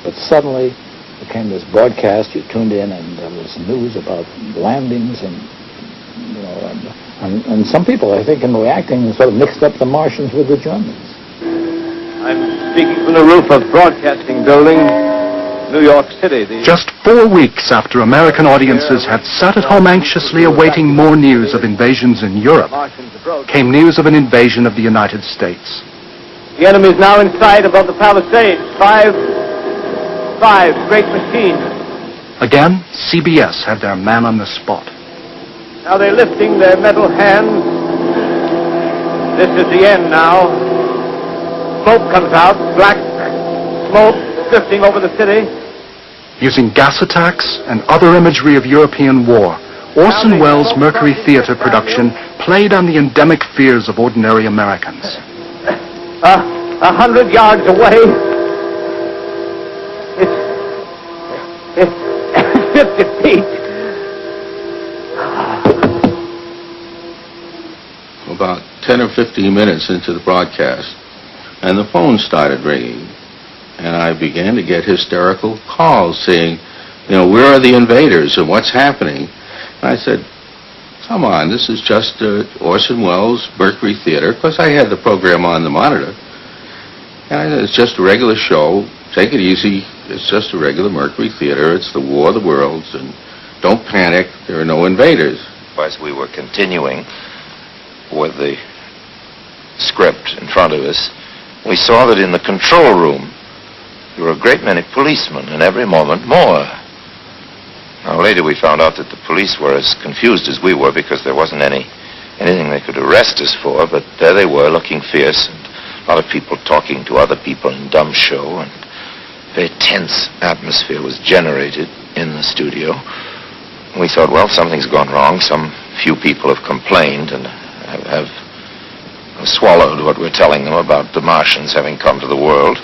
But suddenly there came this broadcast, you tuned in, and there was news about landings and, you know, and some people, I think, in reacting, sort of mixed up the Martians with the Germans. I'm speaking from the roof of Broadcasting Building, New York City. Just 4 weeks after American audiences had sat at home anxiously awaiting more news of invasions in Europe, came news of an invasion of the United States. The enemy is now in sight above the Palisades. Five great machines. Again, CBS had their man on the spot. Now they're lifting their metal hands. This is the end now. Smoke comes out, black smoke drifting over the city. Using gas attacks and other imagery of European war, Orson Welles' Mercury Theater production played on the endemic fears of ordinary Americans. 100 yards away, it's 50 feet. About 10 or 15 minutes into the broadcast, and the phone started ringing, and I began to get hysterical calls saying, you know, where are the invaders and what's happening? And I said, come on, this is just Orson Welles' Mercury Theater, because I had the program on the monitor. And I said, it's just a regular show, take it easy, it's just a regular Mercury Theater, it's the War of the Worlds, and don't panic, there are no invaders. As we were continuing with the script in front of us, we saw that in the control room there were a great many policemen, and every moment more. Now later we found out that the police were as confused as we were because there wasn't anything they could arrest us for, but there they were looking fierce, and a lot of people talking to other people in dumb show, and a very tense atmosphere was generated in the studio. We thought, well, something's gone wrong. Some few people have complained and have swallowed what we're telling them about the Martians having come to the world.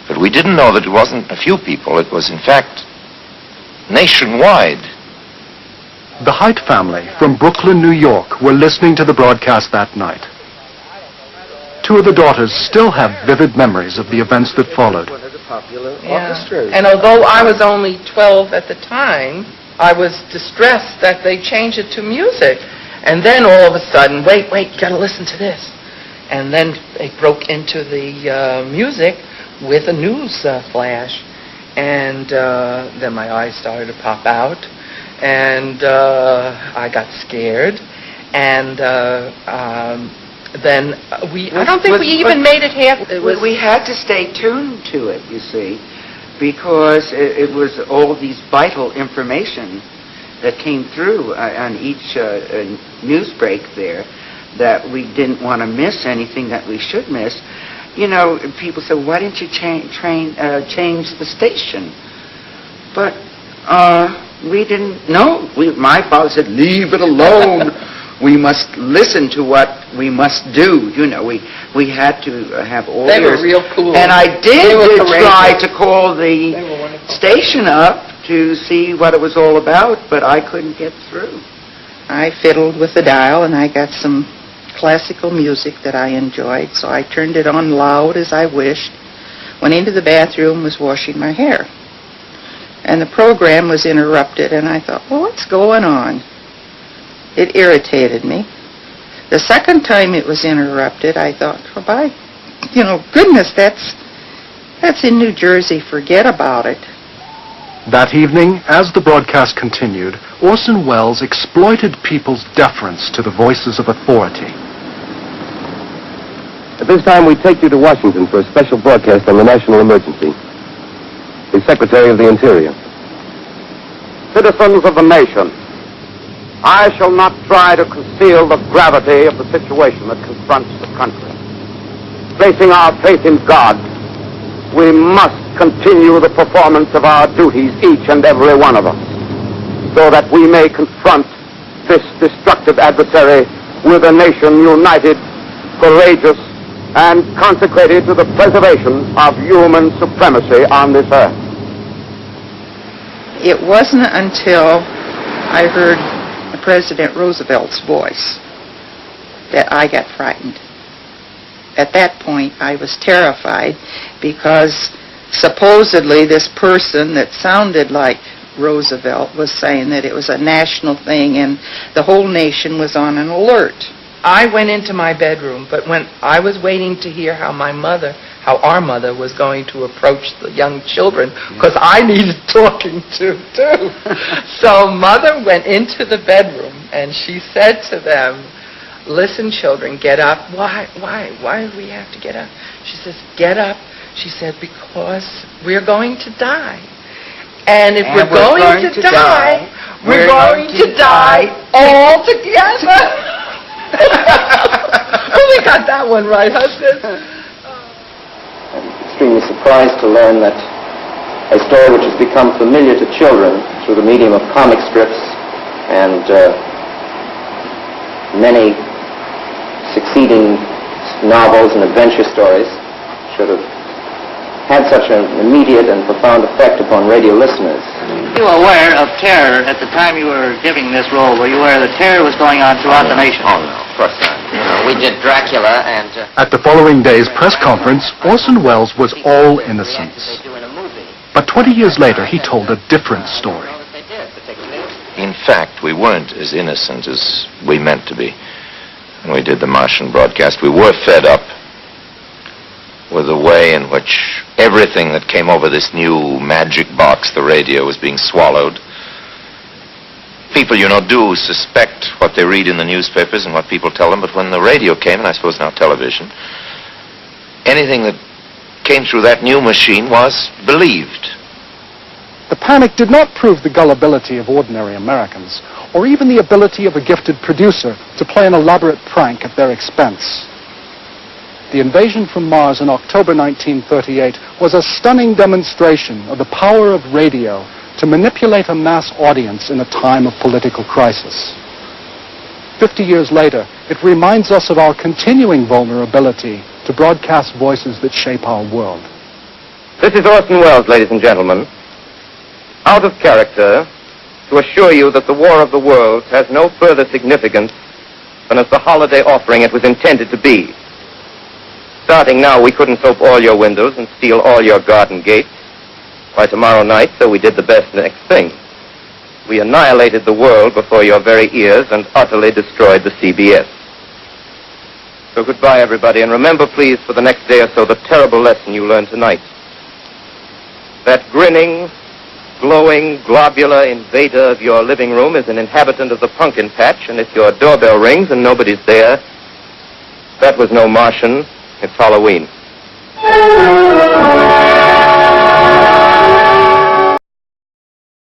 But we didn't know that it wasn't a few people. It was, in fact, nationwide. The Haidt family from Brooklyn, New York, were listening to the broadcast that night. Two of the daughters still have vivid memories of the events that followed. Yeah. And although I was only 12 at the time, I was distressed that they changed it to music. And then all of a sudden, wait, you gotta listen to this. And then they broke into the music with a news flash. And then my eyes started to pop out. And I got scared. And then I don't think we even made it half. We had to stay tuned to it, you see, because it was all these vital information that came through on each news break there that we didn't want to miss anything that we should miss. You know, people say, why didn't you change the station? But we didn't know. My father said, leave it alone. We must listen to what we must do. You know, we had to have orders. They were real cool. And I did try to call the station up to see what it was all about, but I couldn't get through. I fiddled with the dial, and I got some classical music that I enjoyed, so I turned it on loud as I wished, went into the bathroom, was washing my hair. And the program was interrupted, and I thought, well, what's going on? It irritated me. The second time it was interrupted, I thought, goodness, that's in New Jersey, forget about it. That evening, as the broadcast continued, Orson Welles exploited people's deference to the voices of authority. At this time, we take you to Washington for a special broadcast on the national emergency. The Secretary of the Interior. Citizens of the nation, I shall not try to conceal the gravity of the situation that confronts the country. Placing our faith in God, we must continue the performance of our duties, each and every one of us, so that we may confront this destructive adversary with a nation united, courageous, and consecrated to the preservation of human supremacy on this earth. It wasn't until I heard President Roosevelt's voice that I got frightened. At that point, I was terrified because supposedly this person that sounded like Roosevelt was saying that it was a national thing and the whole nation was on an alert. I went into my bedroom, but when I was waiting to hear how our mother was going to approach the young children, because I needed talking to too. So Mother went into the bedroom and she said to them, "Listen, children, get up." Why do we have to get up? She says, "Get up." She said, "Because we're going to die. And if we're going to die, we're going to die all together." We got that one right, husband. I'm extremely surprised to learn that a story which has become familiar to children through the medium of comic strips and many succeeding novels and adventure stories should have had such an immediate and profound effect upon radio listeners. You were aware of terror at the time you were giving this role? Were you aware that terror was going on throughout the nation? Oh, no, of course not. We did Dracula and... At the following day's press conference, Orson Welles was all innocence. But 20 years later, he told a different story. In fact, we weren't as innocent as we meant to be when we did the Martian broadcast. We were fed up with the way in which everything that came over this new magic box, the radio, was being swallowed. People, do suspect what they read in the newspapers and what people tell them, but when the radio came, and I suppose now television, anything that came through that new machine was believed. The panic did not prove the gullibility of ordinary Americans, or even the ability of a gifted producer to play an elaborate prank at their expense. The invasion from Mars in October 1938 was a stunning demonstration of the power of radio to manipulate a mass audience in a time of political crisis. 50 years later, it reminds us of our continuing vulnerability to broadcast voices that shape our world. This is Orson Welles, ladies and gentlemen, out of character, to assure you that the War of the Worlds has no further significance than as the holiday offering it was intended to be. Starting now, we couldn't soap all your windows and steal all your garden gates. By tomorrow night, so we did the best next thing. We annihilated the world before your very ears and utterly destroyed the CBS. So goodbye, everybody, and remember, please, for the next day or so, the terrible lesson you learned tonight. That grinning, glowing, globular invader of your living room is an inhabitant of the pumpkin patch, and if your doorbell rings and nobody's there, that was no Martian, it's Halloween.